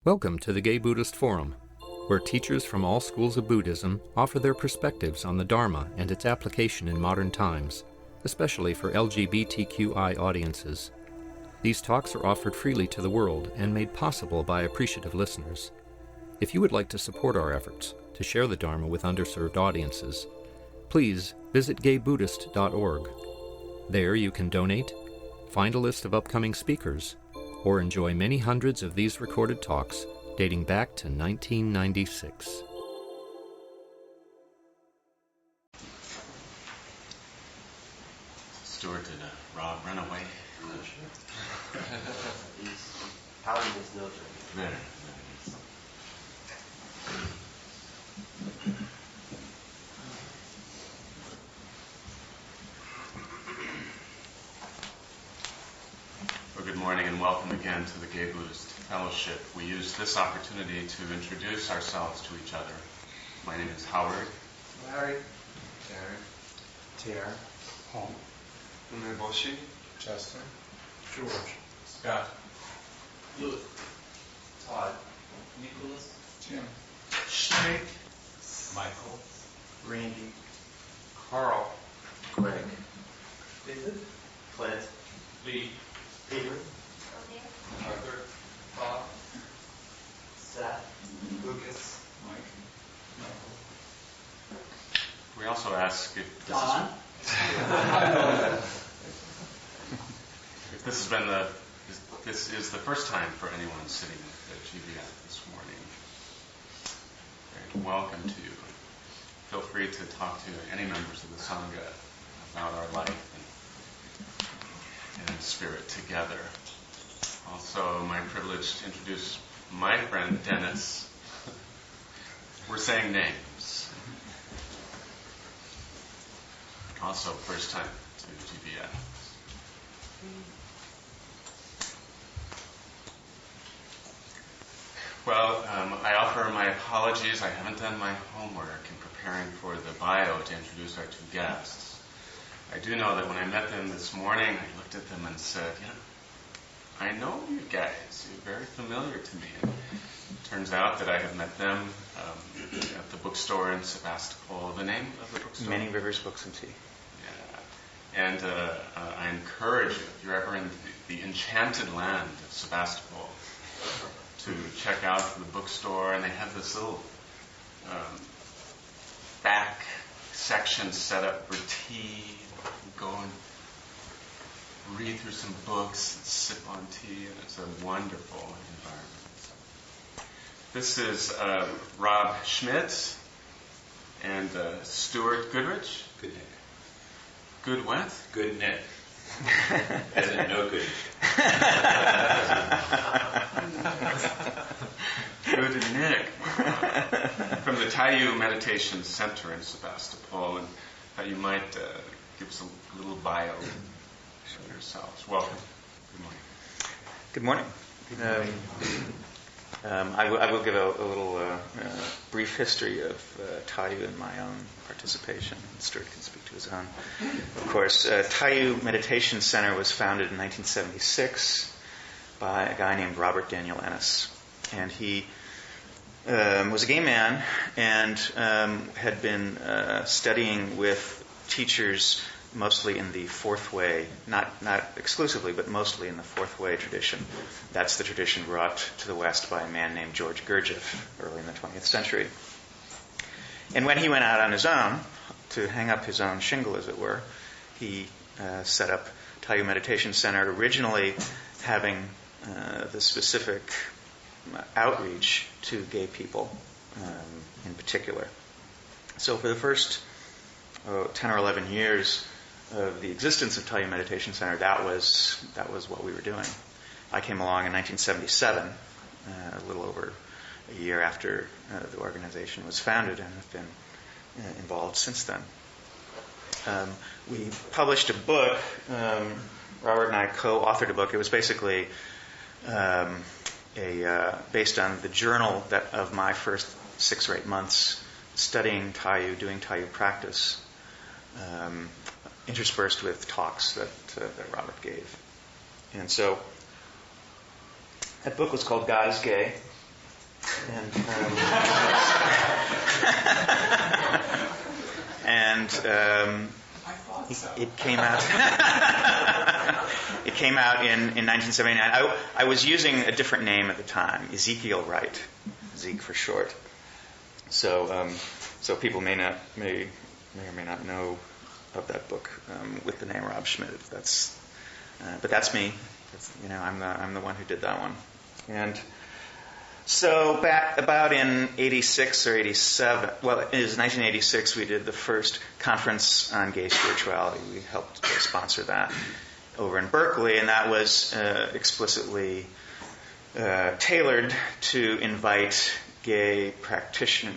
Welcome to the Gay Buddhist Forum, where teachers from all schools of Buddhism offer their perspectives on the Dharma and its application in modern times, especially for LGBTQI audiences. These talks are offered freely to the world and made possible by appreciative listeners. If you would like to support our efforts to share the Dharma with underserved audiences, please visit gaybuddhist.org. There you can donate, find a list of upcoming speakers, or enjoy many hundreds of these recorded talks dating back to 1996. Stuart, did Rob run away? I'm not sure. He's pounding his nose right There. Well, good morning and welcome again to the Gay Buddhist Fellowship. We use this opportunity to introduce ourselves to each other. My name is Howard. Larry. Darren. T.R. Paul. Umeboshi. Justin. George. Scott. Louis. Todd. Nicholas. Tim. Schmidt. Michael. Randy. Carl. Greg. David. Clint. Lee. Peter. Arthur. Bob. Seth. Lucas. Mike. We also ask if Don. if this is the first time for anyone sitting at GBF this morning. Very welcome to you. Feel free to talk to any members of the Sangha about our life and spirit together. Also, my privilege to introduce my friend Dennis. We're saying names. Also, first time to GBF. Well, I offer my apologies. I haven't done my homework in preparing for the bio to introduce our two guests. I do know that when I met them this morning, I looked at them and said, I know you guys. You're very familiar to me. And it turns out that I have met them at the bookstore in Sebastapol. The name of the bookstore? Many Rivers Books and Tea. Yeah. And I encourage you, if you're ever in the enchanted land of Sebastapol, to check out the bookstore. And they have this little back section set up for tea. Go and read through some books and sip on tea, and it's a wonderful environment. This is Rob Schmidt and Stuart Goodrich. Goodnick. Good what? Goodnick. As in no good. Goodnick. From the Tayu Meditation Center in Sebastapol, and thought you might give us a little bio of yourselves. Welcome. Good morning. Good morning. I will give a little brief history of Tayu and my own participation. Stuart can speak to his own. Of course, Tayu Meditation Center was founded in 1976 by a guy named Robert Daniel Ennis. And he was a gay man and had been studying with teachers mostly in the Fourth Way, not exclusively, but mostly in the Fourth Way tradition. That's the tradition brought to the West by a man named George Gurdjieff early in the 20th century. And when he went out on his own to hang up his own shingle, as it were, he set up Tayu Meditation Center, originally having the specific outreach to gay people in particular. So for the first 10 or 11 years of the existence of Tayu Meditation Center, that was what we were doing. I came along in 1977, a little over a year after the organization was founded, and have been involved since then. We published a book. Robert and I co-authored a book. It was basically based on the journal of my first 6 or 8 months studying Tayu, doing Tayu practice, interspersed with talks that Robert gave. And so that book was called God is Gay, And it came out. It came out in 1979. I was using a different name at the time, Ezekiel Wright, Zeke for short. So people may or may not know of that book with the name Rob Schmidt. But that's me. I'm the one who did that one. And so back about in 86 or 87, well, it was 1986, we did the first conference on gay spirituality. We helped sponsor that over in Berkeley, and that was explicitly tailored to invite gay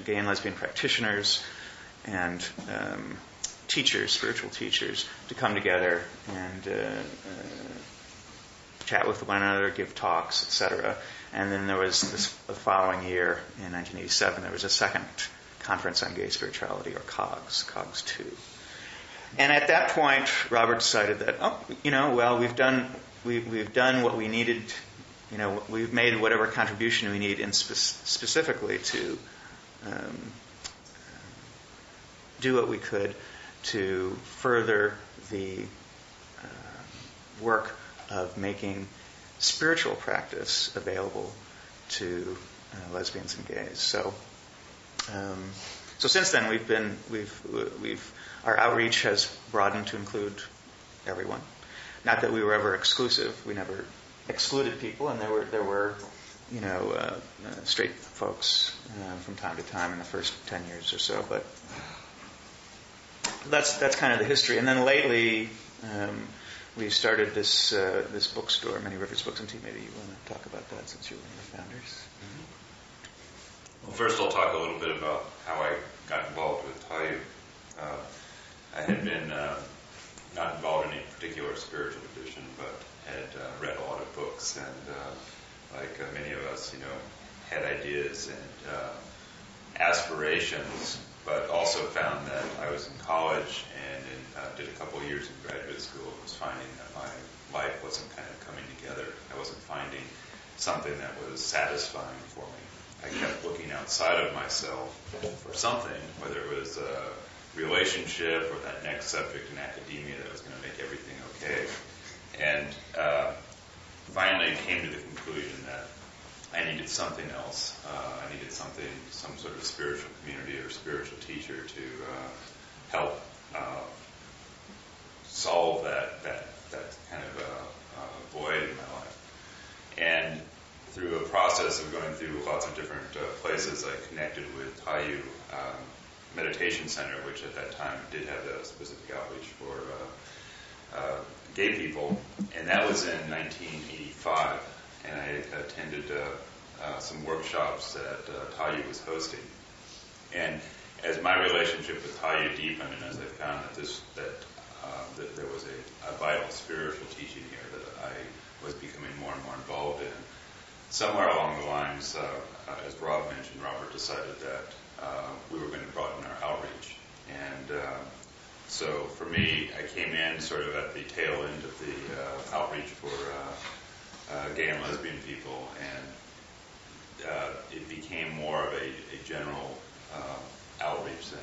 and lesbian practitioners and teachers, spiritual teachers, to come together and chat with one another, give talks, etc. And then there was the following year, in 1987, there was a second conference on gay spirituality, or COGS 2. And at that point, Robert decided that, we've done what we needed. We've made whatever contribution we need, and specifically to do what we could to further the work of making spiritual practice available to lesbians and gays. So since then our outreach has broadened to include everyone. Not that we were ever exclusive. We never excluded people, and there were straight folks from time to time in the first 10 years or so. But that's kind of the history. And then lately, we started this bookstore, Many Rivers Books and Tea. Maybe you want to talk about that since you're one of the founders. Well, first I'll talk a little bit about how I got involved with Tayu. I had been not involved in any particular spiritual tradition, but had read a lot of books, and like many of us, had ideas and aspirations, but also found that I was in college and did a couple of years in graduate school, was finding that my life wasn't kind of coming together. I wasn't finding something that was satisfying for me. I kept looking outside of myself for something, whether it was a relationship or that next subject in academia that was going to make everything okay. And finally came to the conclusion that I needed something else. I needed some sort of spiritual community or spiritual teacher to help solve that kind of void in my life. And through a process of going through lots of different places, I connected with Tayu Meditation Center, which at that time did have a specific outreach for gay people, and that was in 1985. And I attended some workshops that Tayu was hosting. And as my relationship with Tayu deepened, and as I found that there was a vital spiritual teaching here that I was becoming more and more involved in, somewhere along the lines, as Rob mentioned, Robert decided that we were going to broaden our outreach. And so for me, I came in sort of at the tail end of the outreach for gay and lesbian people, and it became more of a general outreach.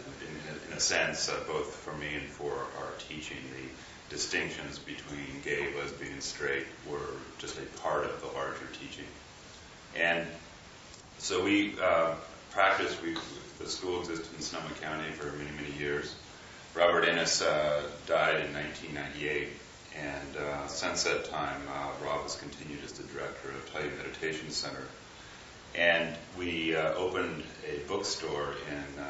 In a sense, both for me and for our teaching, the distinctions between gay, lesbian, and straight were just a part of the larger teaching. And so we practiced. The school existed in Sonoma County for many, many years. Robert Ennis died in 1998, and since that time, Rob has continued as the director of Tayu Meditation Center. And we opened a bookstore in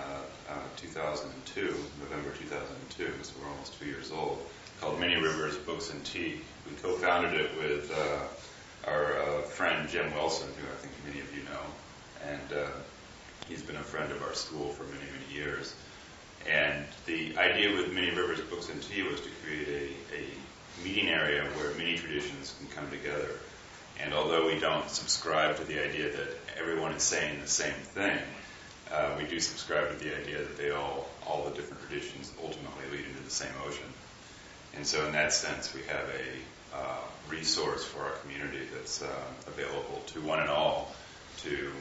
2002, November 2002, so we're almost 2 years old, called Many Rivers Books and Tea. We co-founded it with our friend Jim Wilson, who I think many of you know, and he's been a friend of our school for many, many years. And the idea with Many Rivers Books and Tea was to create a meeting area where many traditions can come together. And although we don't subscribe to the idea that everyone is saying the same thing, we do subscribe to the idea that all the different traditions ultimately lead into the same ocean. And so in that sense, we have a resource for our community that's available to one and all to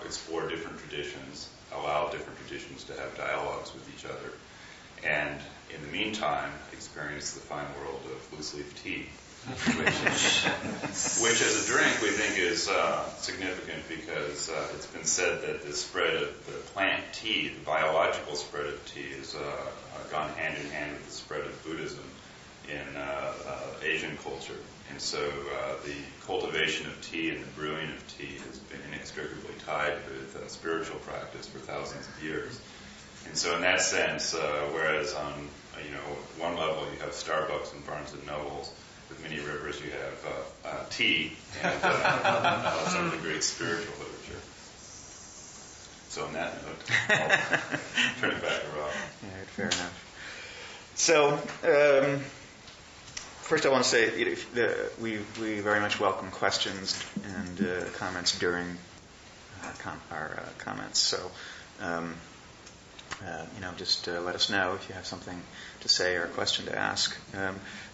explore different traditions, allow different traditions to have dialogues with each other, and in the meantime, experience the fine world of loose leaf tea, which as a drink we think is significant because it's been said that the spread of the plant tea, the biological spread of tea, has gone hand in hand with the spread of Buddhism in Asian culture. And so the cultivation of tea and the brewing of tea has been inextricably tied with spiritual practice for thousands of years. And so in that sense, whereas on one level you have Starbucks and Barnes and Nobles, with many rivers you have tea and some of the great spiritual literature. So on that note, I'll turn it back to Rob. All right, fair enough. So first I want to say we very much welcome questions and comments during our comments. So just let us know if you have something to say or a question to ask.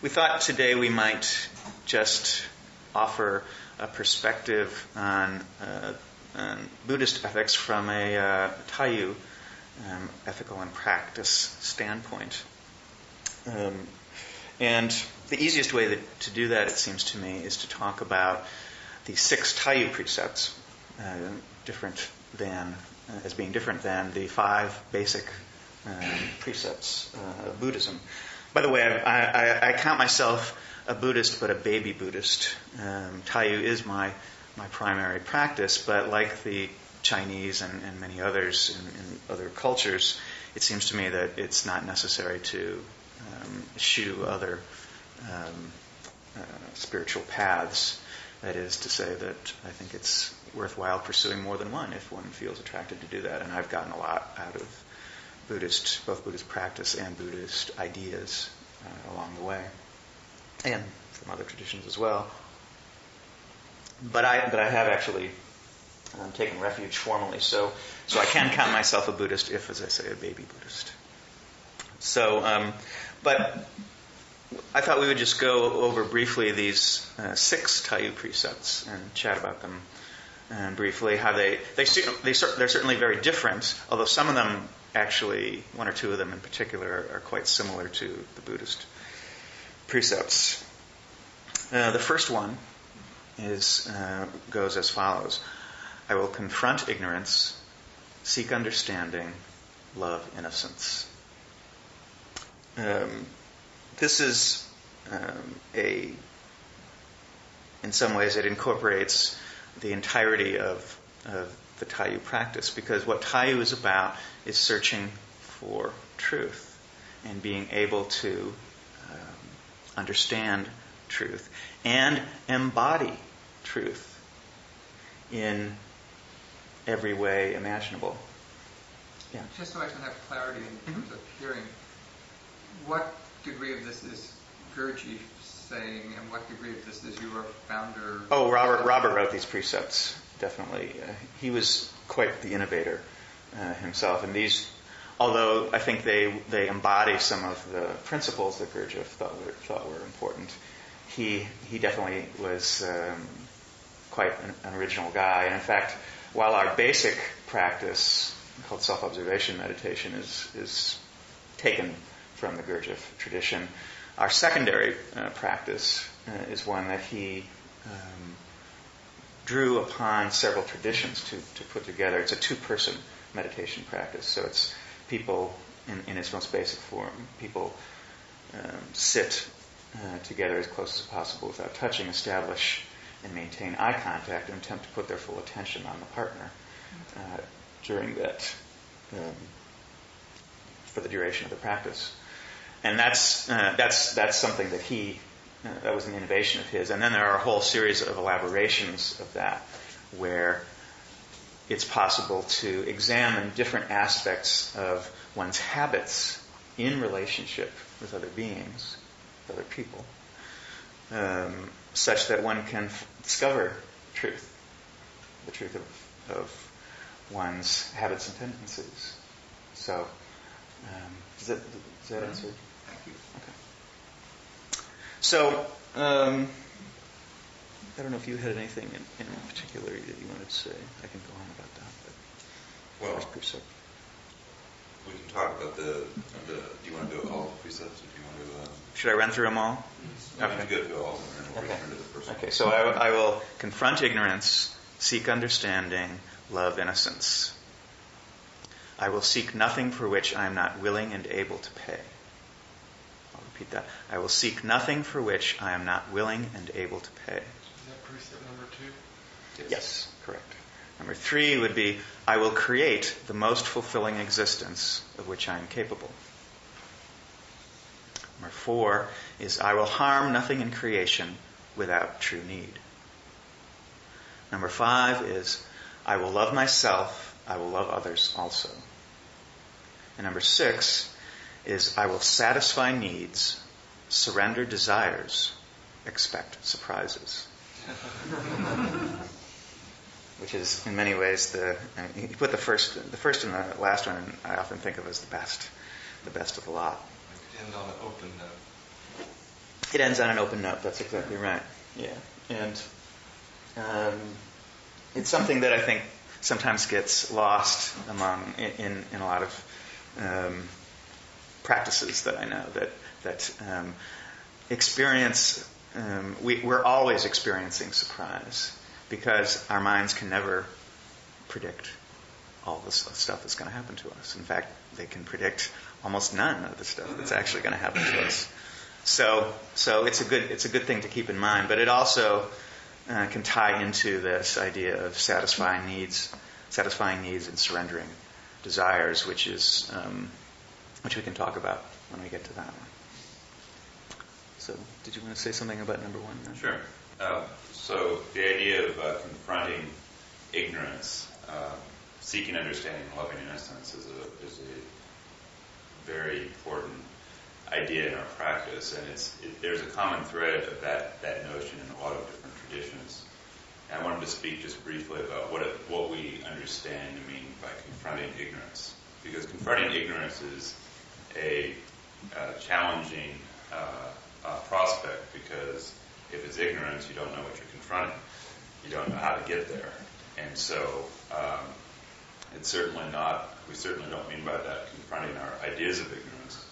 We thought today we might just offer a perspective on Buddhist ethics from a Tayu ethical and practice standpoint. And the easiest way to do that, it seems to me, is to talk about the 6 Tayu precepts, as being different than the 5 basic precepts of Buddhism. By the way, I count myself a Buddhist, but a baby Buddhist. Tayu is my primary practice, but like the Chinese and many others in other cultures, it seems to me that it's not necessary to eschew other spiritual paths. That is to say that I think it's worthwhile pursuing more than one if one feels attracted to do that. And I've gotten a lot out of both Buddhist practice and Buddhist ideas along the way, and from other traditions as well. But I have actually taken refuge formally, so I can count myself a Buddhist if, as I say, a baby Buddhist. So, but I thought we would just go over briefly these 6 Tayu precepts and chat about them briefly. How they're certainly very different, although some of them actually, 1 or 2 of them in particular, are quite similar to the Buddhist precepts. The first one goes as follows: I will confront ignorance, seek understanding, love innocence. This is in some ways, it incorporates the entirety of the Tayu practice, because what Tayu is about is searching for truth and being able to understand truth and embody truth in every way imaginable. Yeah. Just so I can have clarity in terms of hearing, what degree of this is Gurdjieff saying, and what degree of this is your founder? Oh, Robert wrote these precepts, definitely. He was quite the innovator himself, and these, although I think they embody some of the principles that Gurdjieff thought were important, he definitely was quite an original guy. And in fact, while our basic practice, called self-observation meditation, is taken from the Gurdjieff tradition, our secondary practice is one that he drew upon several traditions to put together. It's a 2-person meditation practice. So it's people, in its most basic form, people sit together as close as possible without touching, establish and maintain eye contact, and attempt to put their full attention on the partner during that, for the duration of the practice. And that's something that that was an innovation of his. And then there are a whole series of elaborations of that, where it's possible to examine different aspects of one's habits in relationship with other beings, with other people, such that one can discover truth, the truth of one's habits and tendencies. So, does that answer? Thank you. Okay. So, I don't know if you had anything in particular that you wanted to say. I can go on about that. But Well, first precept. we can talk about do you want to do all the precepts, or do you want to... Should I run through them all? We can go through all of them, and then we'll return to the first one. Okay, so I will confront ignorance, seek understanding, love innocence. I will seek nothing for which I am not willing and able to pay. I'll repeat that. I will seek nothing for which I am not willing and able to pay. Is that precept number 2? Yes, correct. Number 3 would be, I will create the most fulfilling existence of which I am capable. Number 4 is, I will harm nothing in creation without true need. Number 5 is, I will love myself, I will love others also. And number 6 is, I will satisfy needs, surrender desires, expect surprises. Which is, in many ways, you put the first and the last one, I often think of as the best of the lot. It ends on an open note. It ends on an open note. That's exactly right. Yeah, and it's something that I think sometimes gets lost in a lot of practices that I know that experience. We're always experiencing surprise, because our minds can never predict all the stuff that's going to happen to us. In fact, they can predict almost none of the stuff that's actually going to happen to us. So it's a good thing to keep in mind. But it also can tie into this idea of satisfying needs and surrendering desires, which we can talk about when we get to that one. So, did you want to say something about number 1? Then? Sure. So the idea of confronting ignorance, seeking understanding, and loving innocence is a very important idea in our practice, and there's a common thread of that notion in a lot of different traditions. And I wanted to speak just briefly about what we understand to mean by confronting ignorance, because confronting ignorance is a challenging prospect, because if it's ignorance, you don't know what you're confronting. You don't know how to get there. And so we certainly don't mean by that confronting our ideas of ignorance.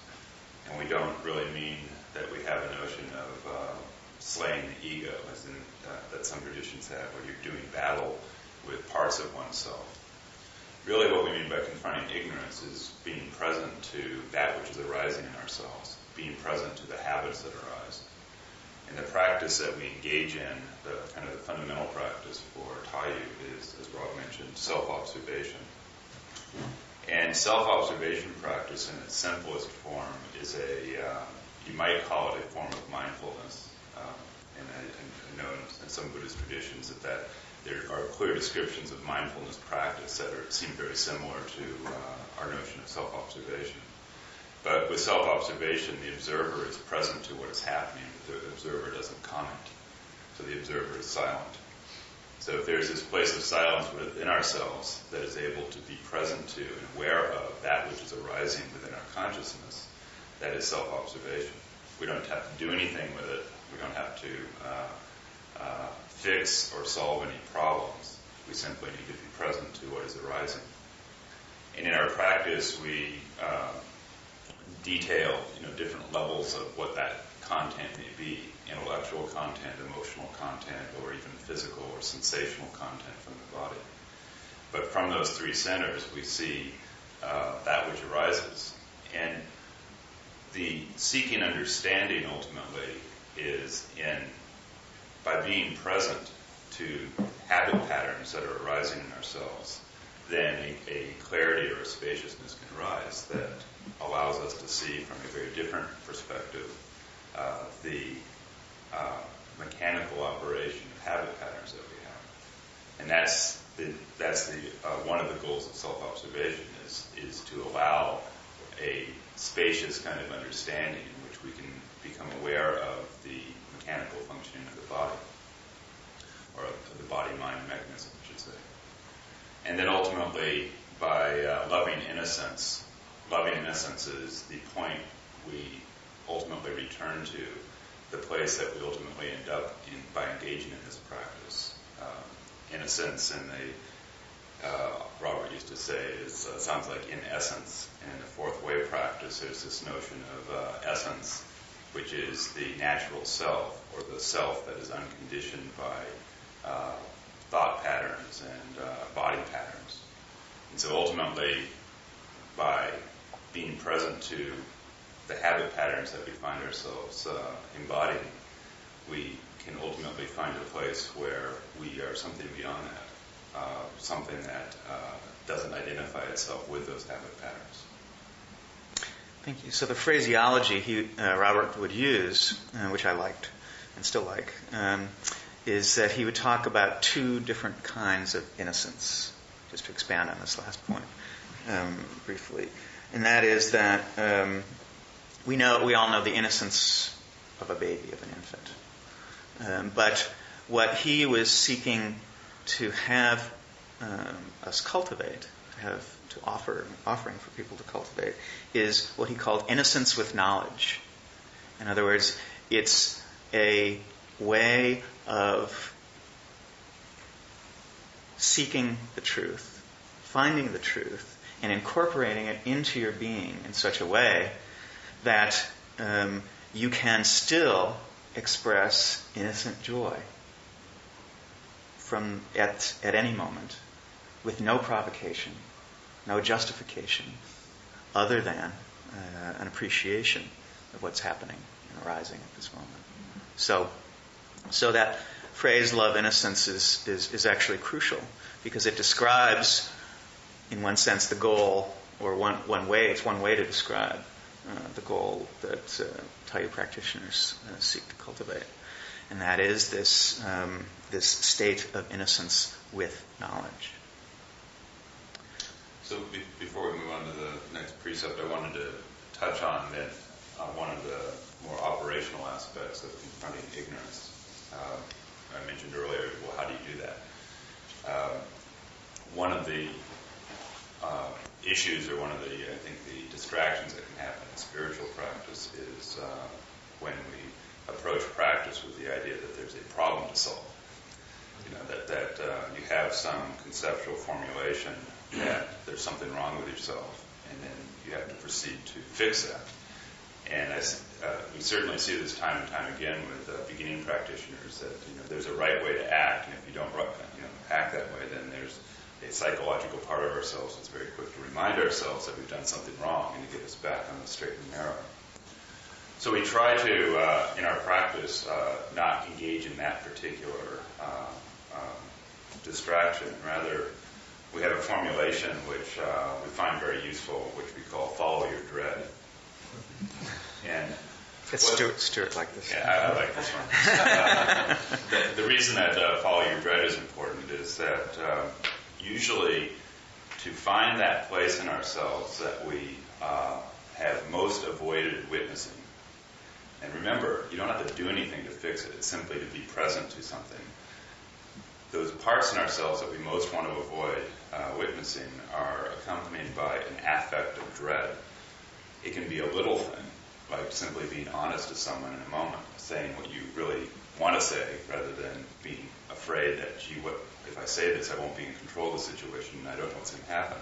And we don't really mean that we have a notion of slaying the ego, as in that some traditions have, where you're doing battle with parts of oneself. Really what we mean by confronting ignorance is being present to that which is arising in ourselves, being present to the habits that arise. And the practice that we engage in, the kind of the fundamental practice for Tayu is, as Rob mentioned, self-observation. And self-observation practice in its simplest form is you might call it a form of mindfulness. And I know in some Buddhist traditions that there are clear descriptions of mindfulness practice that seem very similar to our notion of self-observation. But with self-observation, the observer is present to what is happening, but the observer doesn't comment. So the observer is silent. So if there's this place of silence within ourselves that is able to be present to and aware of that which is arising within our consciousness, that is self-observation. We don't have to do anything with it. We don't have to fix or solve any problems. We simply need to be present to what is arising. And in our practice, we detail different levels of what that content may be: intellectual content, emotional content, or even physical or sensational content from the body. But from those 3 centers, we see that which arises. And the seeking understanding ultimately is by being present to habit patterns that are arising in ourselves, then a clarity or a spaciousness can arise that allows us to see from a very different perspective the mechanical operation of habit patterns that we have. And that's one of the goals of self-observation is to allow a spacious kind of understanding in which we can become aware of the mechanical functioning of the body, or of the body-mind mechanism, I should say. And then ultimately, by loving innocence is the point we ultimately return to the place that we ultimately end up in by engaging in this practice. Innocence, and Robert used to say, sounds like in essence. And in the fourth way practice, there's this notion of essence, which is the natural self, or the self that is unconditioned by thought patterns and body patterns. And so ultimately, by being present to the habit patterns that we find ourselves embodying, we can ultimately find a place where we are something beyond that, something that doesn't identify itself with those habit patterns. Thank you. So the phraseology Robert would use, which I liked and still like, is that he would talk about two different kinds of innocence, just to expand on this last point briefly. And that is that we all know the innocence of a baby, of an infant. But what he was seeking to have us cultivate, offering for people to cultivate, is what he called innocence with knowledge. In other words, it's a way of seeking the truth, finding the truth, and incorporating it into your being in such a way that you can still express innocent joy at any moment, with no provocation, no justification, other than an appreciation of what's happening and arising at this moment. So that phrase, love innocence, is actually crucial, because it describes, in one sense, the goal, or one way to describe the goal that Tayu practitioners seek to cultivate. And that is this state of innocence with knowledge. So before we move on to the next precept, I wanted to touch on one of the more operational aspects of confronting ignorance. I mentioned earlier, well, how do you do that? One of the issues, or one of the distractions that can happen in spiritual practice is when we approach practice with the idea that there's a problem to solve. That you have some conceptual formulation that there's something wrong with yourself, and then you have to proceed to fix that. And we certainly see this time and time again with beginning practitioners, that there's a right way to act, and if you don't act that way, then there's a psychological part of ourselves that's very quick to remind ourselves that we've done something wrong and to get us back on the straight and narrow. So we try to, in our practice, not engage in that particular distraction. Rather, we have a formulation which we find very useful, which we call follow your dread. And it's Stuart like this. Yeah, I like this one. The reason that follow your dread is important is that usually to find that place in ourselves that we have most avoided witnessing. And remember, you don't have to do anything to fix it. It's simply to be present to something. Those parts in ourselves that we most want to avoid witnessing are accompanied by an affect of dread. It can be a little thing, like simply being honest to someone in a moment, saying what you really want to say, rather than being afraid that, if I say this, I won't be in control of the situation, and I don't know what's going to happen.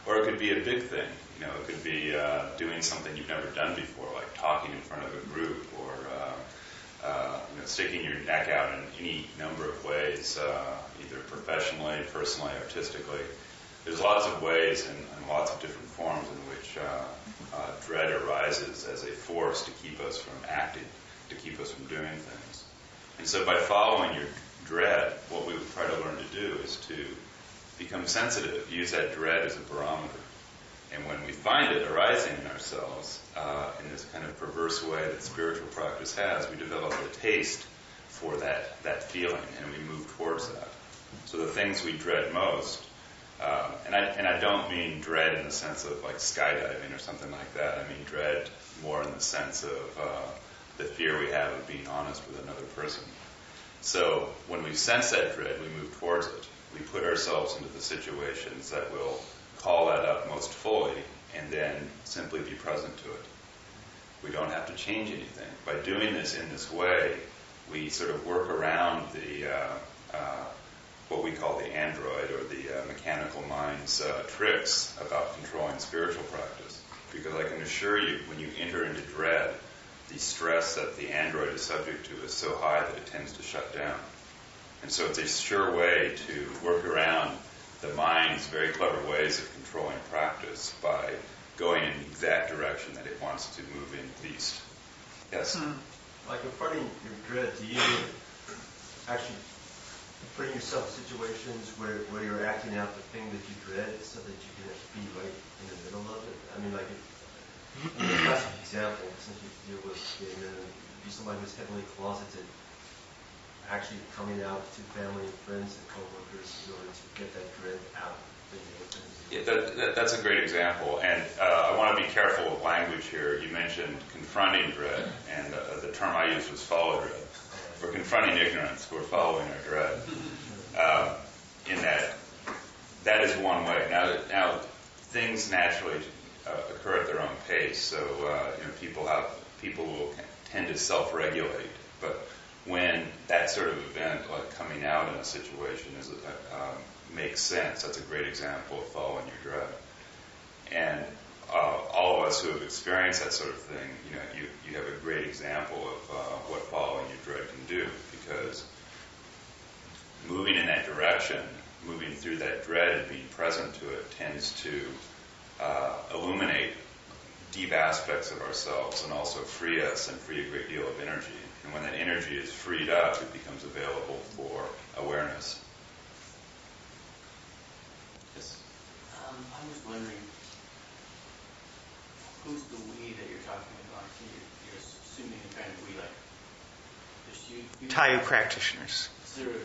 Or it could be a big thing. It could be doing something you've never done before, like talking in front of a group, or sticking your neck out in any number of ways, either professionally, personally, artistically. There's lots of ways and lots of different forms in which dread arises as a force to keep us from acting, to keep us from doing things. And so by following your dread, what we would try to learn to do is to become sensitive, use that dread as a barometer. And when we find it arising in ourselves, in this kind of perverse way that spiritual practice has, we develop a taste for that feeling, and we move towards that. So the things we dread most, and I don't mean dread in the sense of like skydiving or something like that. I mean dread more in the sense of the fear we have of being honest with another person. So when we sense that dread, we move towards it. We put ourselves into the situations that will call that up most fully, and then simply be present to it. We don't have to change anything. By doing this in this way, we sort of work around the what we call the android or the mechanical mind's tricks about controlling spiritual practice. Because I can assure you, when you enter into dread, the stress that the android is subject to is so high that it tends to shut down. And so it's a sure way to work around the mind's very clever ways of controlling practice by going in the exact direction that it wants to move in least. Yes? Like confronting your dread, do you actually putting yourself in situations where you're acting out the thing that you dread so that you can be right in the middle of it? I mean, like, in the classic example, since you deal with being somebody who's heavily closeted, actually coming out to family and friends and coworkers in order to get that dread out. Yeah, that's a great example, and I want to be careful of language here. You mentioned confronting dread, and the term I used was follow dread. We're confronting ignorance, we're following our dread. In that is one way. Now things naturally occur at their own pace, so people will tend to self-regulate, but when that sort of event, like coming out in a situation, makes sense. That's a great example of following your dread. And all of us who have experienced that sort of thing, you have a great example of what following your dread can do, because moving in that direction, moving through that dread and being present to it tends to illuminate deep aspects of ourselves and also free us and free a great deal of energy. And when that energy is freed up, it becomes available for awareness. Yes? I was wondering, who's the we that you're talking about? You're assuming a kind of we, like, just you? Tayu practitioners. Sort of,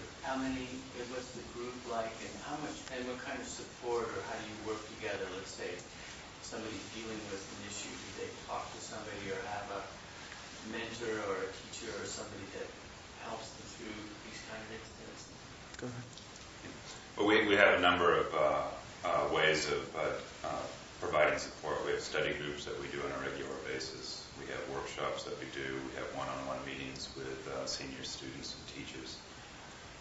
what's the group like, and how much, and what kind of support, or how do you work together? Let's say somebody's dealing with an issue. Do they talk to somebody or have a mentor or a teacher or somebody that helps them through these kind of incidents? Go ahead. Well, we have a number of ways of providing support. We have study groups that we do on a regular basis. We have workshops that we do. We have one-on-one meetings with senior students and teachers.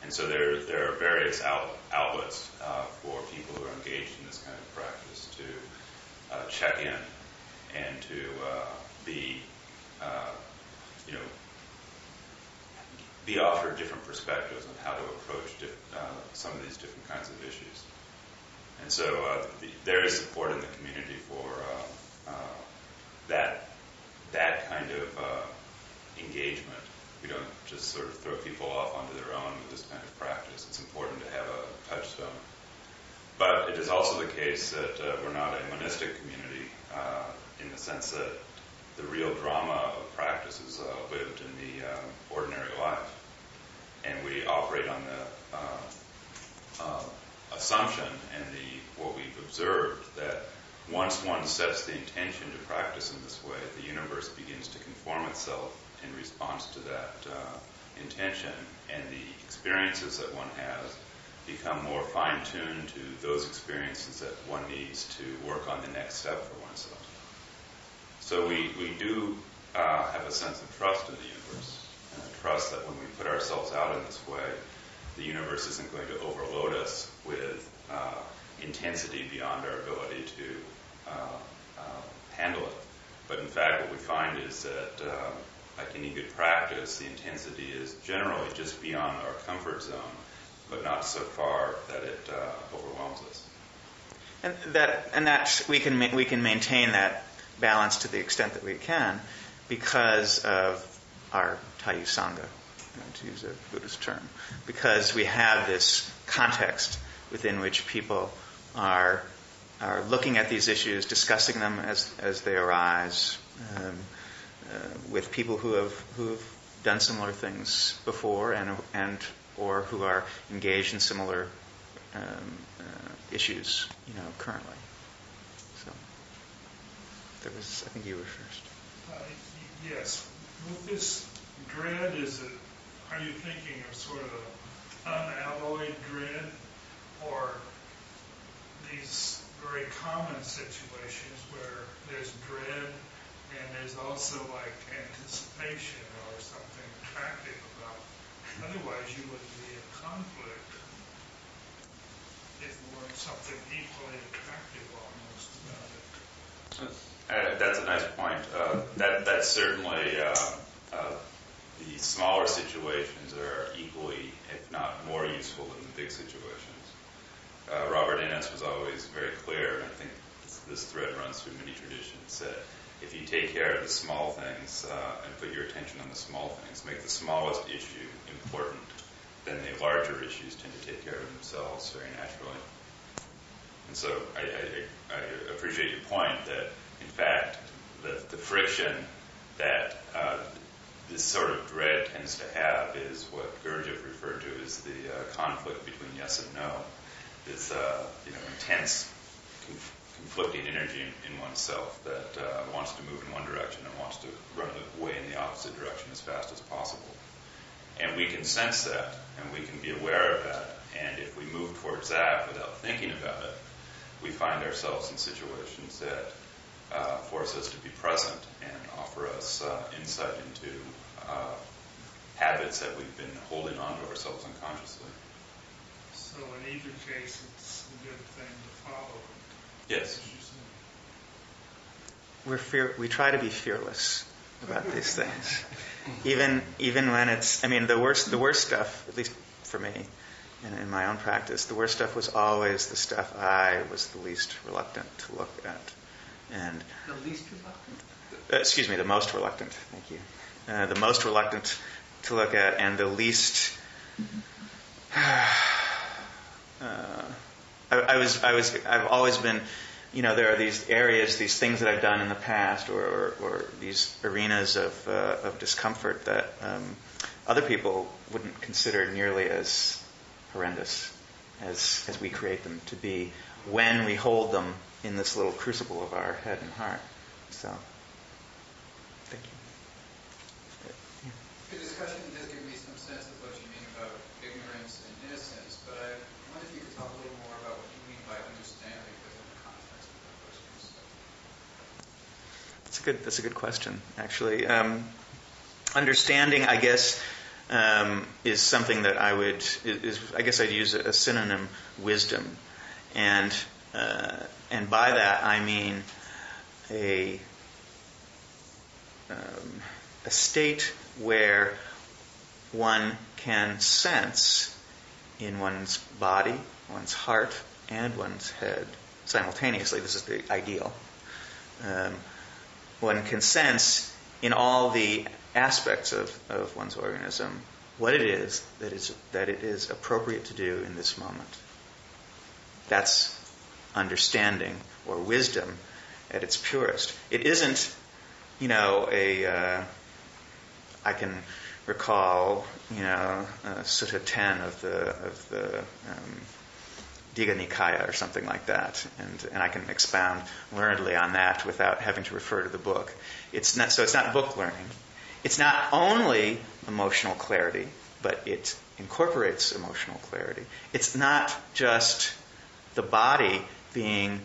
And so there are various outlets for people who are engaged in this kind of practice to check in and to be offered different perspectives on how to approach some of these different kinds of issues. And so there is support in the community for that kind of engagement. We don't just sort of throw people off onto their own with this kind of practice. It's important to have a touchstone. But it is also the case that we're not a monistic community in the sense that the real drama of practice is lived in the ordinary life. And we operate on the assumption and what we've observed that once one sets the intention to practice in this way, the universe begins to conform itself in response to that intention, and the experiences that one has become more fine-tuned to those experiences that one needs to work on the next step for oneself. So we do have a sense of trust in the universe, and a trust that when we put ourselves out in this way, the universe isn't going to overload us with intensity beyond our ability to handle it. But in fact, what we find is that, like any good practice, the intensity is generally just beyond our comfort zone, but not so far that it overwhelms us. And that we can maintain that balance to the extent that we can because of our Tayu Sangha, to use a Buddhist term, because we have this context within which people are looking at these issues, discussing them as they arise, with people who have done similar things before and or who are engaged in similar issues, currently. So I think you were first. Yes. With this dread, are you thinking of sort of unalloyed dread, or these very common situations where there's dread and there's also like anticipation or something attractive about it. Otherwise, you wouldn't be in conflict if there weren't something equally attractive almost about it. That's a nice point. That's certainly the smaller situations are equally, if not more useful than the big situations. Robert Innes was always very clear, and I think this thread runs through many traditions, that if you take care of the small things and put your attention on the small things, make the smallest issue important, then the larger issues tend to take care of themselves very naturally. And so I appreciate your point that, in fact, the friction that this sort of dread tends to have is what Gurdjieff referred to as the conflict between yes and no. This intense conflicting energy in oneself that wants to move in one direction and wants to run away in the opposite direction as fast as possible. And we can sense that, and we can be aware of that. And if we move towards that without thinking about it, we find ourselves in situations that force us to be present and offer us insight into habits that we've been holding on to ourselves unconsciously. So in either case, it's a good thing to follow. Yes. We try to be fearless about these things, even when it's. I mean, the worst stuff, at least for me, in my own practice, the worst stuff was always the stuff I was the least reluctant to look at, and The least reluctant? the most reluctant. Thank you. The most reluctant to look at, and the least. I've always been, there are these areas, these things that I've done in the past, or these arenas of discomfort that other people wouldn't consider nearly as horrendous as we create them to be when we hold them in this little crucible of our head and heart. So, thank you. The discussion does give me some sense of what you mean about ignorance and innocence, but I wonder if you could talk a little more about what you mean by understanding within the context of that question. That's a good question, actually. Understanding, I guess, is something that I guess I'd use a synonym, wisdom, and by that I mean a state where one can sense in one's body, one's heart, and one's head simultaneously. This is the ideal. One can sense in all the aspects of one's organism what it is that it is appropriate to do in this moment. That's understanding or wisdom at its purest. It isn't, I can recall, Sutta 10 of the Digha Nikaya or something like that, and I can expound learnedly on that without having to refer to the book. It's not book learning. It's not only emotional clarity, but it incorporates emotional clarity. It's not just the body being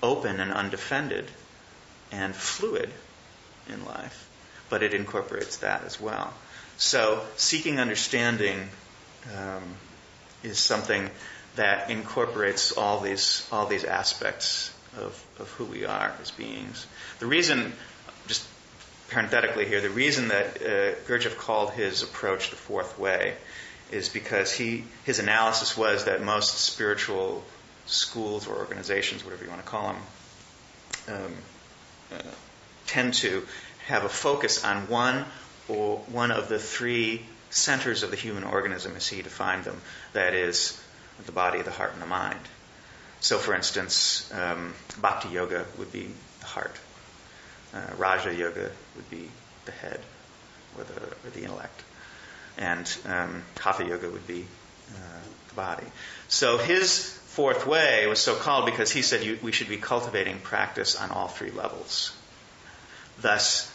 open and undefended and fluid in life, but it incorporates that as well. So seeking understanding is something that incorporates all these aspects of who we are as beings. The reason, just parenthetically here, the reason that Gurdjieff called his approach the fourth way is because his analysis was that most spiritual schools or organizations, whatever you want to call them, tend to have a focus on one of the three centers of the human organism as he defined them, that is, the body, the heart, and the mind. So, for instance, Bhakti Yoga would be the heart. Raja Yoga would be the head or the intellect. And Hatha Yoga would be the body. So his fourth way was so called because he said we should be cultivating practice on all three levels. Thus,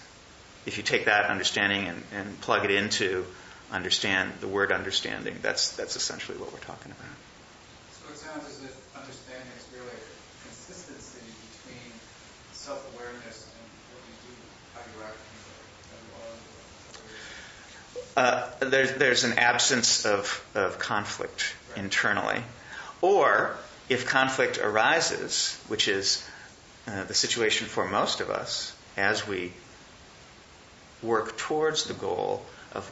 if you take that understanding and plug it into the word understanding, that's essentially what we're talking about. So it sounds as if understanding is really a consistency between self-awareness and what you there's an absence of conflict internally. Or if conflict arises, which is the situation for most of us, as we work towards the goal of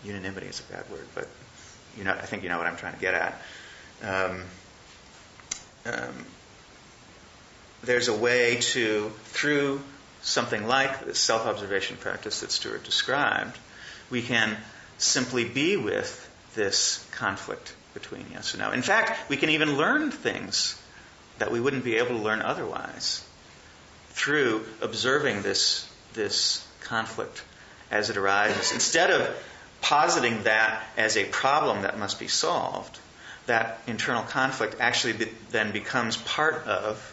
unanimity is a bad word, but I think you know what I'm trying to get at. There's a way to, through something like the self-observation practice that Stuart described, we can simply be with this conflict between yes and no. In fact, we can even learn things that we wouldn't be able to learn otherwise through observing this conflict as it arises. Instead of positing that as a problem that must be solved, that internal conflict actually then becomes part of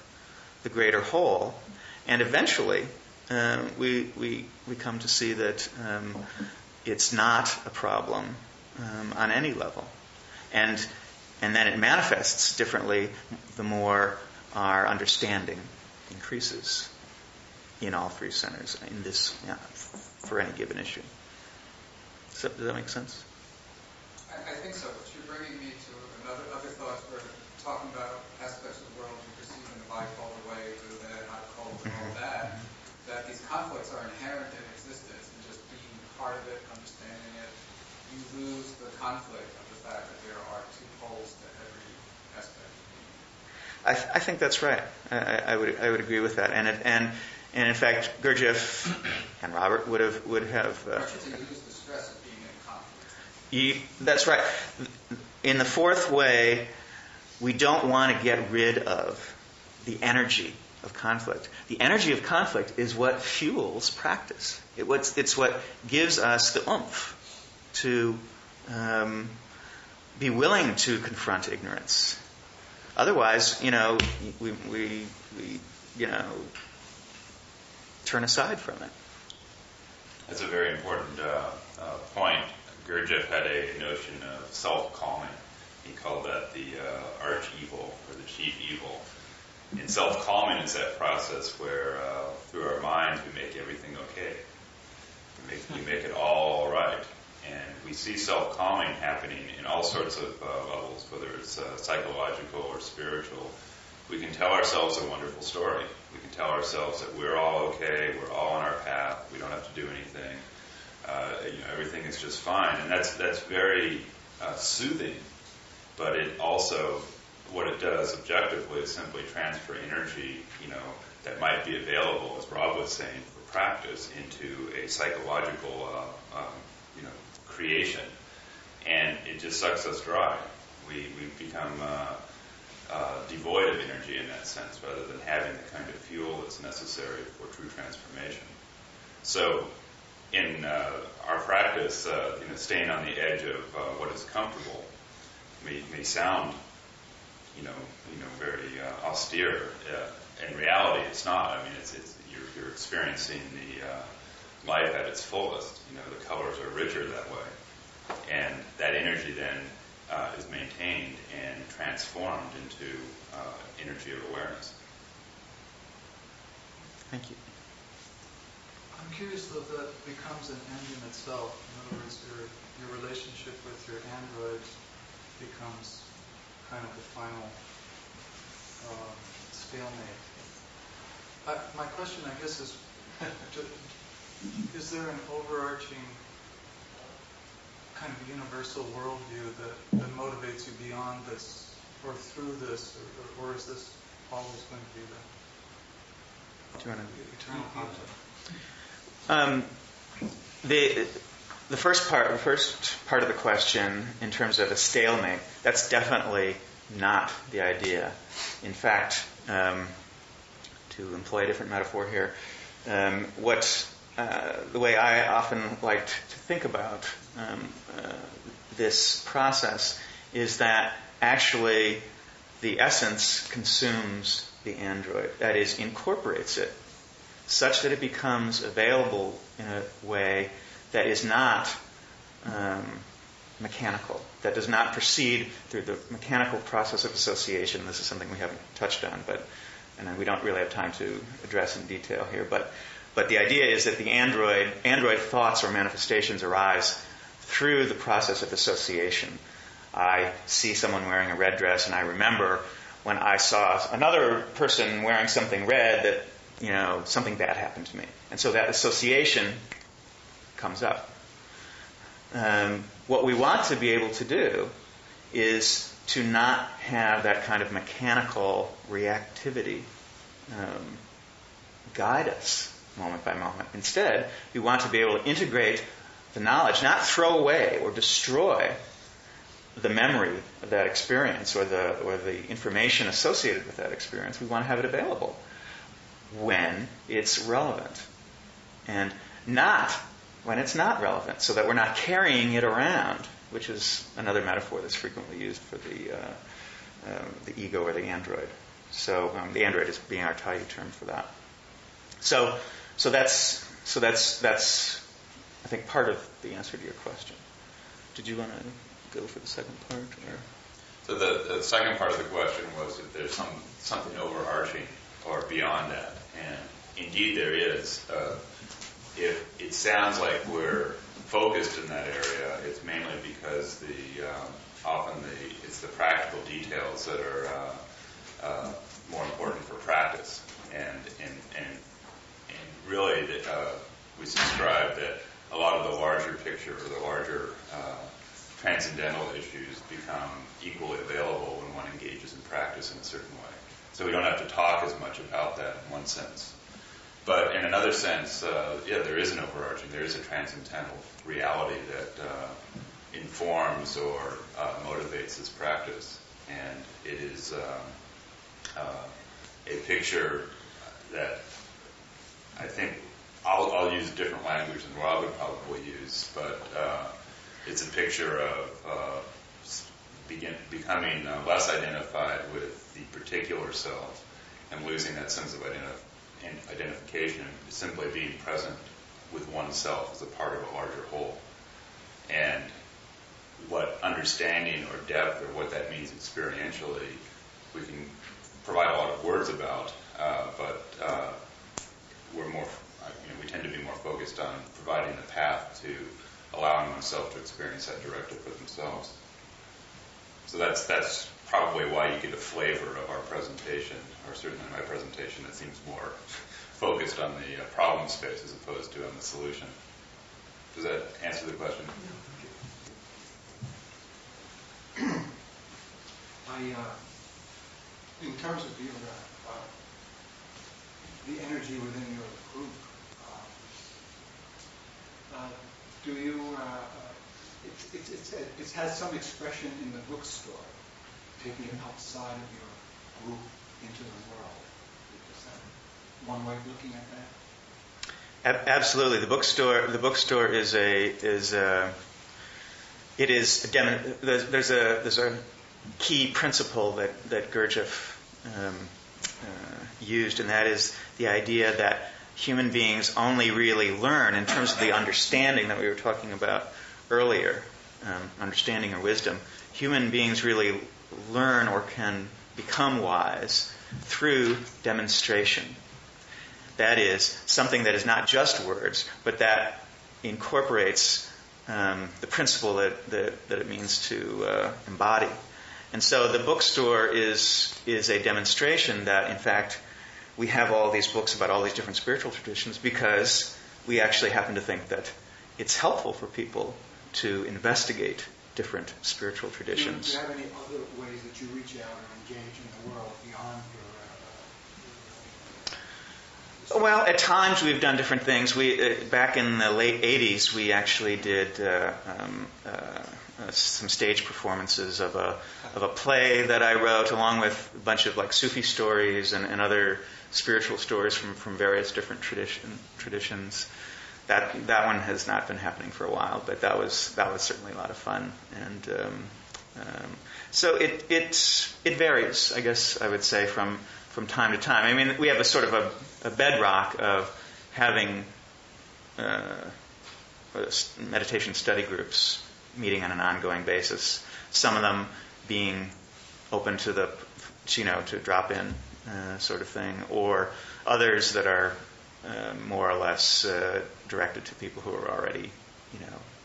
the greater whole, and eventually we come to see that it's not a problem on any level, and then it manifests differently the more our understanding increases in all three centers in this for any given issue. Does that make sense? I think so, but you're bringing me to other thoughts. We're talking about aspects of the world you perceive in the bipolar way, good and not cold and all that, that these conflicts are inherent in existence, and just being part of it, understanding it, you lose the conflict of the fact that there are two poles to every aspect of being. I think that's right. I would agree with that, and in fact, Gurdjieff and Robert would have. I want you to use the stress of being in conflict. That's right. In the fourth way, we don't want to get rid of the energy of conflict. The energy of conflict is what fuels practice. It's what gives us the oomph to be willing to confront ignorance. Otherwise, we turn aside from it. That's a very important point. Gurdjieff had a notion of self-calming. He called that the arch-evil, or the chief evil. And self-calming is that process where, through our minds, we make everything okay. We make it all right. And we see self-calming happening in all sorts of levels, whether it's psychological or spiritual. We can tell ourselves a wonderful story. We can tell ourselves that we're all okay, we're all on our path, we don't have to do anything. Everything is just fine. And that's very soothing. But it also, what it does objectively is simply transfer energy, that might be available, as Rob was saying, for practice into a psychological, creation. And it just sucks us dry. We become devoid of energy in that sense, rather than having the kind of fuel that's necessary for true transformation. So, in our practice, staying on the edge of what is comfortable may sound, very austere. In reality, it's not. I mean, you're experiencing the life at its fullest. The colors are richer that way, and that energy then is maintained and transformed into energy of awareness. Thank you. I'm curious though if that becomes an end in itself. In other words, your relationship with your android becomes kind of the final stalemate. My question, I guess, is there an overarching kind of universal worldview that motivates you beyond this or through this, or is this always going to be the eternal concept? The first part of the question, in terms of a stalemate, that's definitely not the idea. In fact, to employ a different metaphor here, the way I often like to think about this process is that actually the essence consumes the android, that is, incorporates it, such that it becomes available in a way that is not mechanical, that does not proceed through the mechanical process of association. This is something we haven't touched on, and we don't really have time to address in detail here. But But the idea is that the android thoughts or manifestations arise through the process of association. I see someone wearing a red dress, and I remember when I saw another person wearing something red that, something bad happened to me. And so that association comes up. What we want to be able to do is to not have that kind of mechanical reactivity guide us moment by moment. Instead, we want to be able to integrate the knowledge, not throw away or destroy the memory of that experience or the information associated with that experience. We want to have it available when it's relevant, and not when it's not relevant, so that we're not carrying it around, which is another metaphor that's frequently used for the ego or the android. So the android is being our Tayu term for that. So that's I think part of the answer to your question. Did you want to go for the second part? Or? So the second part of the question was if there's something overarching or beyond that, and indeed there is. If it sounds like we're focused in that area, it's mainly because often it's the practical details that are more important for practice, and really we subscribe that a lot of the larger picture or the larger transcendental issues become equally available when one engages in practice in a certain way. So we don't have to talk as much about that in one sense. But in another sense, there is an overarching, there is a transcendental reality that informs or motivates this practice. And it is a picture that I think I'll use a different language than Rob would probably use, but it's a picture of becoming less identified with the particular self and losing that sense of identification, simply being present with oneself as a part of a larger whole. And what understanding or depth or what that means experientially, we can provide a lot of words about, but we tend to be more focused on providing the path to allowing oneself to experience that directly for themselves. So that's probably why you get a flavor of our presentation, or certainly my presentation, that seems more focused on the problem space as opposed to on the solution. Does that answer the question? In terms of the energy within your group, do you? It has some expression in the bookstore, taking it outside of your group into the world. Is that one way of looking at that? Absolutely. The bookstore is there's a key principle that Gurdjieff used, and that is the idea that human beings only really learn in terms of the understanding that we were talking about earlier, understanding or wisdom. Human beings really learn or can become wise through demonstration. That is, something that is not just words, but that incorporates the principle that it means to embody. And so the bookstore is a demonstration that, in fact, we have all these books about all these different spiritual traditions because we actually happen to think that it's helpful for people to investigate different spiritual traditions. Do you have any other ways that you reach out and engage in the world beyond your... Well, at times we've done different things. Back in the late 80s, we actually did some stage performances of a play that I wrote, along with a bunch of Sufi stories and other spiritual stories from various different traditions. That one has not been happening for a while, but that was certainly a lot of fun. And so it varies, I guess I would say, from time to time. I mean, we have a sort of a bedrock of having meditation study groups meeting on an ongoing basis. Some of them being open to to drop in sort of thing, or others that are more or less directed to people who are already,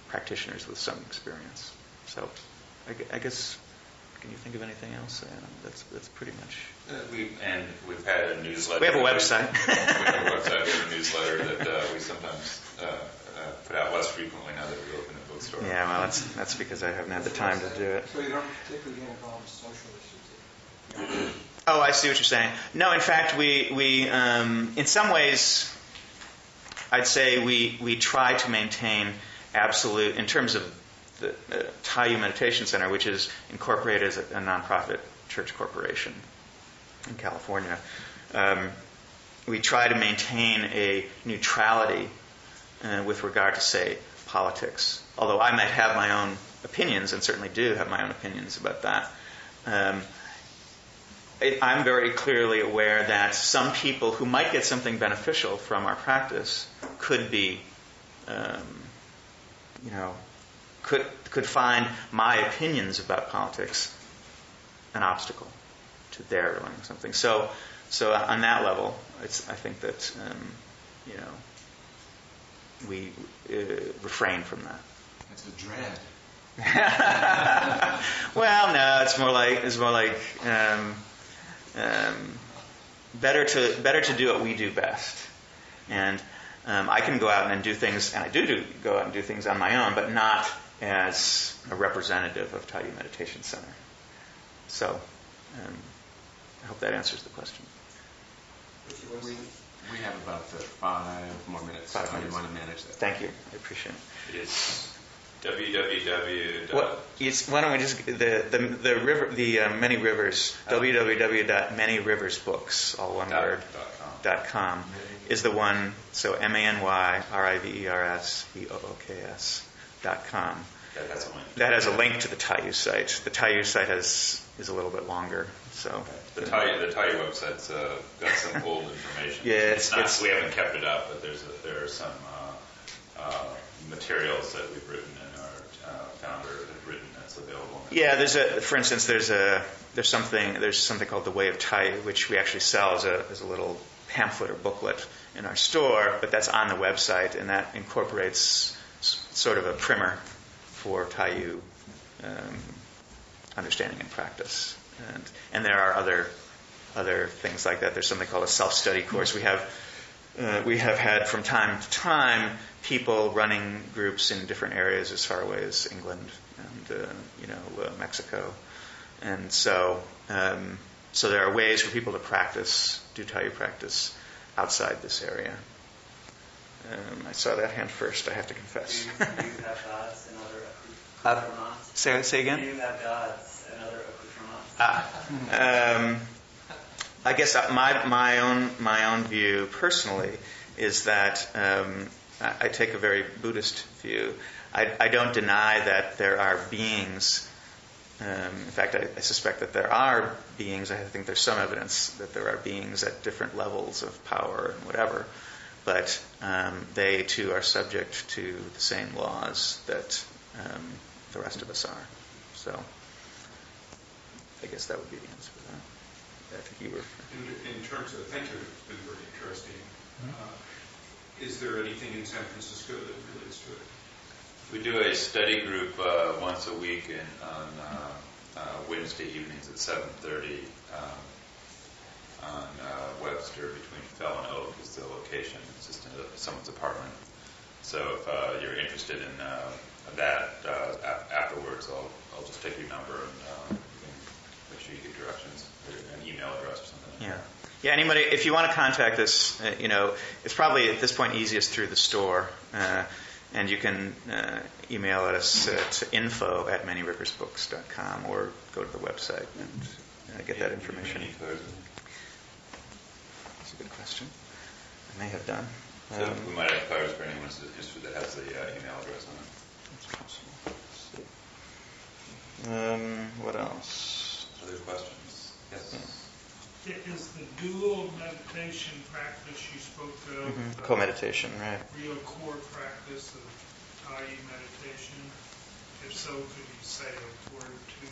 practitioners with some experience. So, I guess, can you think of anything else? That's pretty much. We've had a newsletter. We have a website. We have a website. We have a newsletter that we sometimes put out less frequently now that we open a bookstore. Yeah, well, that's because I haven't had the time to do it. So you don't particularly get involved in social issues? Oh, I see what you're saying. No, in fact, we in some ways, I'd say we try to maintain absolute, in terms of the Tayu Meditation Center, which is incorporated as a nonprofit church corporation in California. We try to maintain a neutrality with regard to, say, politics. Although I might have my own opinions, and certainly do have my own opinions about that. I'm very clearly aware that some people who might get something beneficial from our practice could be, could find my opinions about politics an obstacle to their learning something. So on that level, I think that we refrain from that. It's a dread. Well, no, it's more like better to do what we do best. And I can go out and do things, and I do go out and do things on my own, but not as a representative of Tayu Meditation Center. So I hope that answers the question. We have about 5 more minutes. 5 How do you minutes. want to manage that? Thank you. I appreciate it. It's www. Why don't we just the river, the many rivers, www.manyriversbooks, all one word, .com is the one. So MANYRIVERSBOOKS.com. That has a link to the Tayu site. The Tayu site is a little bit longer. So the Tayu website's got some old information. Yeah, we haven't kept it up, but there are some materials that we've written and our founder has written that's available. Yeah, for instance, there's something called the Way of Tayu, which we actually sell as a little pamphlet or booklet in our store, but that's on the website, and that incorporates sort of a primer for Tayu understanding and practice. And there are other things like that. There's something called a self-study course. We have had from time to time people running groups in different areas as far away as England and Mexico, and so there are ways for people to do Tayu practice outside this area. I saw that hand first, I have to confess. Do you have gods and other accoutrements? Say again? Do you have gods and other accoutrements? I guess my own view personally is that I take a very Buddhist view. I don't deny that there are beings. In fact, I suspect that there are beings. I think there's some evidence that there are beings at different levels of power and whatever. But they too are subject to the same laws that the rest of us are. So I guess that would be the answer to that. I think you were. In terms of, thank you, it's been very interesting. Is there anything in San Francisco that relates to it? We do a study group once a week on Wednesday evenings at 7:30 on Webster between Fell and Oak is the location. It's just in someone's apartment. So if you're interested in that afterwards, I'll just take your number and you can make sure you get directions or an email address or something. Yeah. Yeah, anybody, if you want to contact us, it's probably at this point easiest through the store. And you can email us to info@manyriversbooks.com or go to the website and get that information. That's a good question. I may have done. So we might have cards for anyone who's interested that has the email address on it. That's possible. What else? Other questions? Yes. Is the dual meditation practice you spoke of co-meditation, right? Real core practice of Tayu meditation? If so, could you say a word to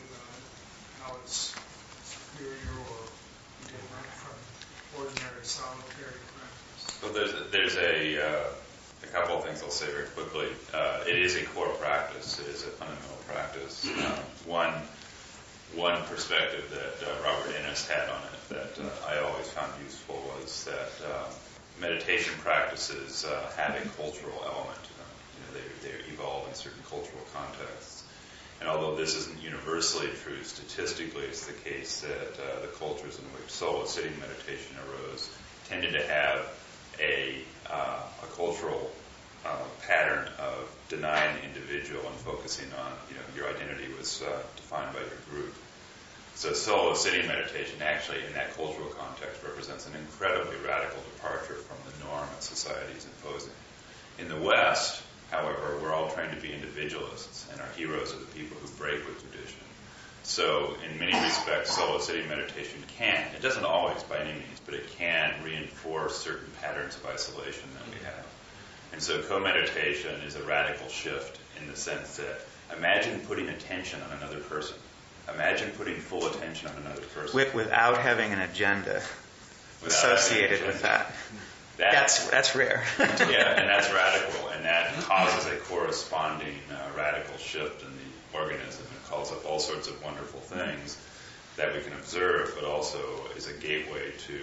how it's superior or different from ordinary solitary practice? Well, there's a couple of things I'll say very quickly. It is a core practice. It is a fundamental practice. One perspective that Robert Innes had on it that I always found useful was that meditation practices have a cultural element to them. They evolve in certain cultural contexts. And although this isn't universally true, statistically it's the case that the cultures in which solo sitting meditation arose tended to have a cultural pattern of denying the individual and focusing on, your identity was defined by your group. So solo sitting meditation actually in that cultural context represents an incredibly radical departure from the norm that society is imposing. In the West, however, we're all trained to be individualists, and our heroes are the people who break with tradition. So in many respects, solo sitting meditation it doesn't always by any means, but it can reinforce certain patterns of isolation that we have. And so co-meditation is a radical shift in the sense that imagine putting attention on another person. Imagine putting full attention on another person. Without having an agenda associated with that. That's rare. Yeah, and that's radical, and that causes a corresponding radical shift in the organism. It calls up all sorts of wonderful things that we can observe, but also is a gateway to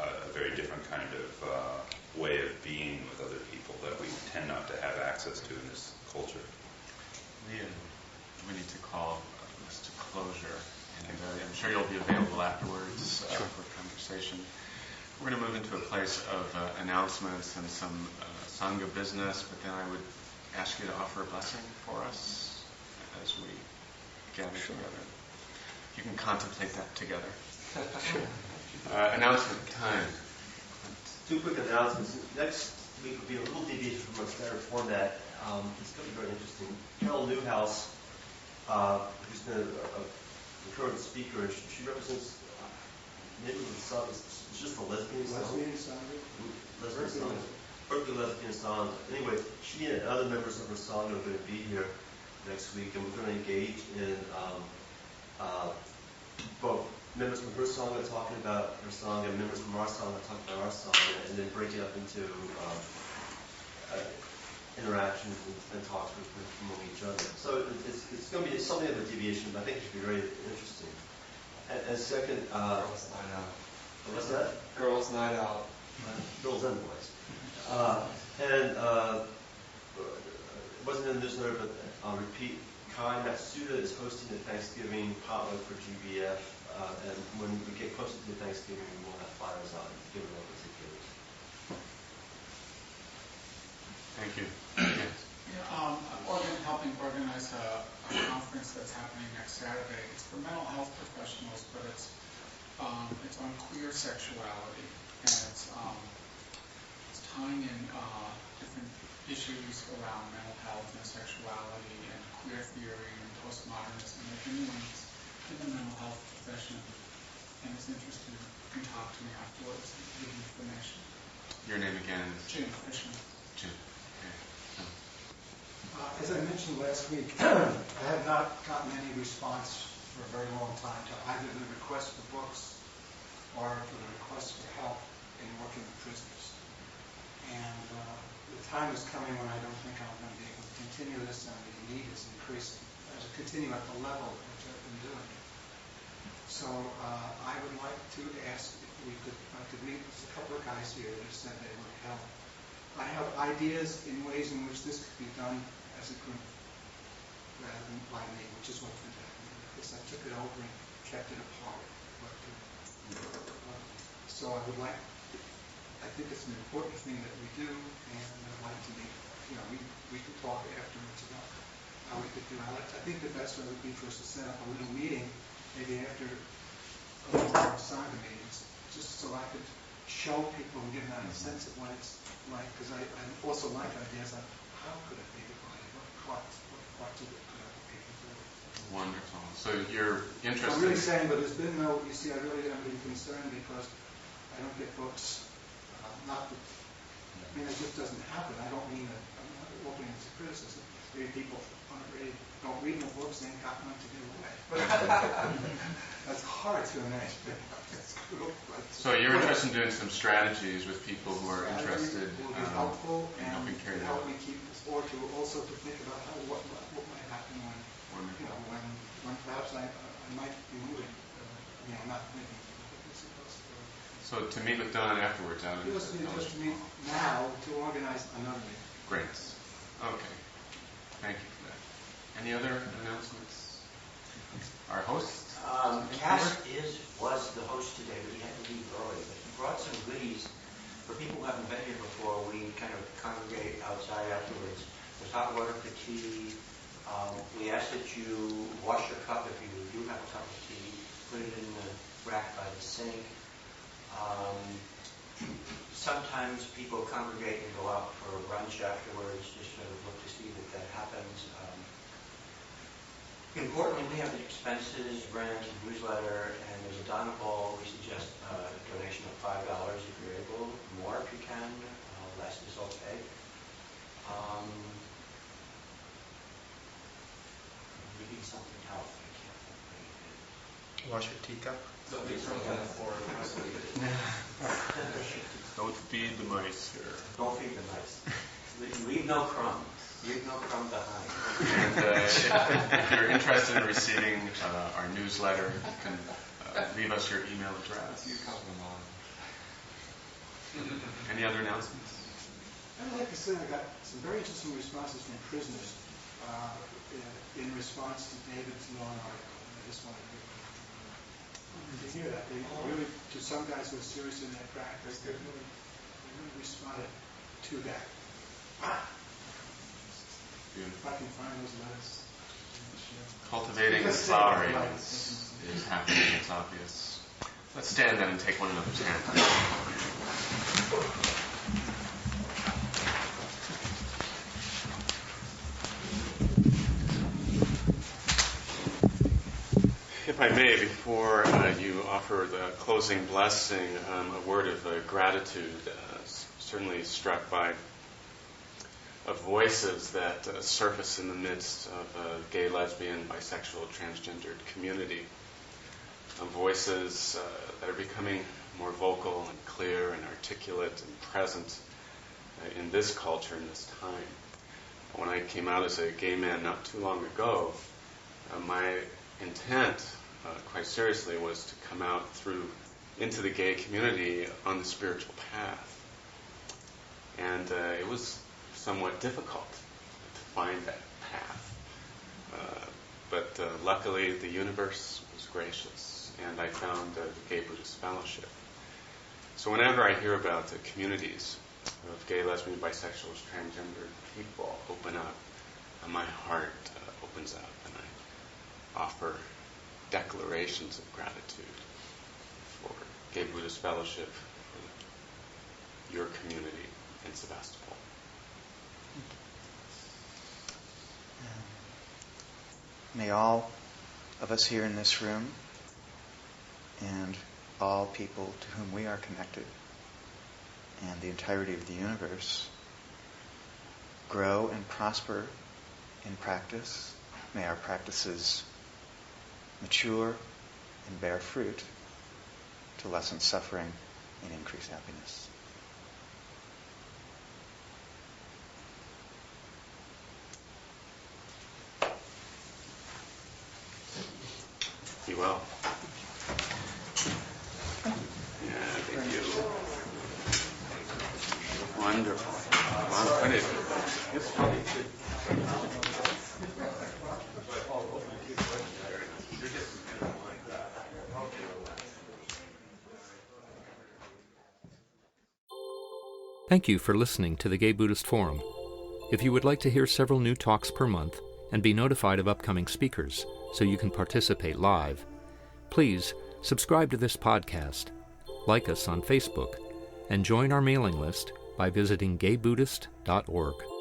a very different kind of way of being with other people that we tend not to have access to in this culture. We need to call this to closure, and I'm sure you'll be available afterwards for conversation. We're going to move into a place of announcements and some Sangha business, but then I would ask you to offer a blessing for us as we gather together. You can contemplate that together. Announcement time. 2 quick announcements. Next week will be a little deviation from our standard format. It's going to be very interesting. Carol Newhouse, who's been a concurrent speaker, she represents maybe it's just a lesbian sangha. Berkeley Lesbian Sangha. Anyway, she and other members of her sangha are going to be here next week, and we're going to engage in both members from her sangha talking about her sangha and members from our sangha talking about our sangha, and then break it up into interactions and talks among each other. So it's going to be something of a deviation, but I think it should be very interesting. And second, Girls Night Out. What's that? Girls Night Out. Girls and boys. And it wasn't in the newsletter, but I'll repeat. Kai Matsuda is hosting the Thanksgiving potluck for GBF, and when we get closer to Thanksgiving, we will have flyers out and give it over to kids. Thank you. I'm helping organize a conference that's happening next Saturday. It's for mental health professionals, but it's on queer sexuality, and it's tying in different issues around mental health and sexuality and queer theory and postmodernism. If anyone's in the mental health profession and is interested, you can talk to me afterwards and give you information. Your name again is? Jim Fishman. Jim. As I mentioned last week, I have not gotten any response for a very long time to either the request for books or for the request for help in working with prisoners. And the time is coming when I don't think I'm going to be able to continue this, and the need is increasing. I should continue at the level which I've been doing. So I would like to ask if I could meet with a couple of guys here that said they would help. I have ideas in ways in which this could be done as a group rather than by me, which is what did happen. Because I took it over and kept it apart. So I would like, I think it's an important thing that we do, and I'd like to meet, we could talk afterwards about how we could do it. I think the best way would be for us to set up a little meeting, maybe after our Sangha meetings, just so I could show people and give them a sense of what it's like, because I also like ideas on how could it be divided, what parts of it could other people do. Wonderful. So you're interested. I'm really saying, but there's been no, you see, I really am being concerned because I don't get books. Not that, it just doesn't happen. I don't mean that, I'm not opening to criticism. maybe people don't read no books, they ain't got one to give away. That's hard to imagine. So you're interested in doing some strategies with people who are interested will be helpful in and helping carry that help out. me keep this, or to also to think about what might happen when perhaps I might be moving. Not thinking. So to meet with Don afterwards out in It was just to meet now to organize another meeting. Great. Okay. Thank you for that. Any other announcements? Our host? Cass was the host today, but he had to leave early. But he brought some goodies for people who haven't been here before. We kind of congregate outside afterwards. There's hot water for tea. We ask that you wash your cup if you do have a cup of tea. Put it in the rack by the sink. Sometimes people congregate and go out for brunch afterwards, just sort of look to see that happens. Importantly, we have the expenses, rent, newsletter, and there's a Donna Ball. We suggest a donation of $5 if you're able, more if you can, less is okay. I'm reading something else, I can't think what it is. Wash your teacup. Don't be thrown on the floor. Don't feed the mice here. Don't feed the mice. Leave no crumb. Leave no crumb behind. And if you're interested in receiving our newsletter, you can leave us your email address. Any other announcements? I'd like to say I got some very interesting responses from prisoners in response to David's long article. I just wanted to hear that. They really, to some guys who are serious in their practice, they really responded to that. If I can find those letters. Cultivating and flowering is happening, it's obvious. Let's stand then and take one another's hand. If I may, before you offer the closing blessing, a word of gratitude, certainly struck by voices that surface in the midst of gay, lesbian, bisexual, transgendered community. Voices that are becoming more vocal and clear and articulate and present in this culture, in this time. When I came out as a gay man not too long ago, my intent, quite seriously, was to come out into the gay community on the spiritual path. And it was somewhat difficult to find that path. But luckily, the universe was gracious, and I found the Gay Buddhist Fellowship. So whenever I hear about the communities of gay, lesbian, bisexual, transgender people open up, my heart opens up, and I offer declarations of gratitude for Gay Buddhist Fellowship, for your community in Sebastapol. May all of us here in this room and all people to whom we are connected and the entirety of the universe grow and prosper in practice. May our practices mature and bear fruit to lessen suffering and increase happiness. Be well. Yeah, thank you. Wonderful. Wow, what is it? It's funny. Thank you for listening to the Gay Buddhist Forum. If you would like to hear several new talks per month and be notified of upcoming speakers so you can participate live, please subscribe to this podcast, like us on Facebook, and join our mailing list by visiting gaybuddhist.org.